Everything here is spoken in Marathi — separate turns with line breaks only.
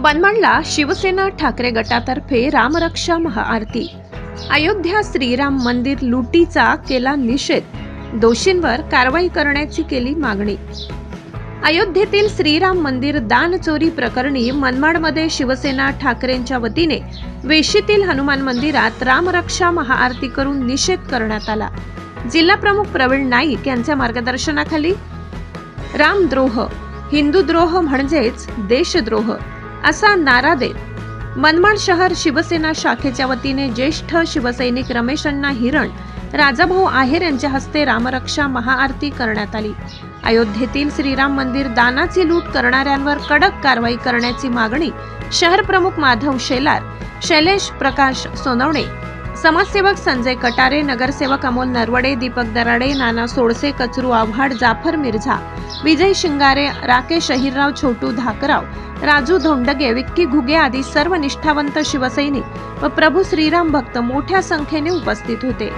मनमाडला शिवसेना ठाकरे गटातर्फे रामरक्षा महाआरती। अयोध्या श्रीराम मंदिर लुटीचा केला निषेध, दोषींवर कारवाई करण्याची केली मागणी। अयोध्येतील श्रीराम मंदिर दान चोरी प्रकरणी मनमाडमध्ये शिवसेना ठाकरेंच्या वतीने वेशीतील हनुमान मंदिरात रामरक्षा महाआरती करून निषेध करण्यात आला। जिल्हा प्रमुख प्रवीण नाईक यांच्या मार्गदर्शनाखाली रामद्रोह, हिंदूद्रोह म्हणजेच देशद्रोह असा नारा देत मनमाड शहर शिवसेना शाखेच्या वतीने ज्येष्ठ शिवसैनिक रमेश अण्णा हिरण, राजाभाऊ आहेर यांच्या हस्ते रामरक्षा महाआरती करण्यात आली। अयोध्येतील श्रीराम मंदिर दानाची लूट करणाऱ्यांवर कडक कारवाई करण्याची मागणी शहर प्रमुख माधव शेलार, शैलेश प्रकाश सोनवणे, समाजसेवक संजय कटारे, नगरसेवक अमोल नरवडे, दीपक दराडे, नाना सोडसे, कचरू आव्हाड, जाफर मिर्झा, विजय शिंगारे, राकेश अहिरराव, छोटू धाकराव, राजू धोंडगे, विक्की घुगे आदी सर्व निष्ठावंत शिवसैनिक व प्रभू श्रीराम भक्त मोठ्या संख्येने उपस्थित होते।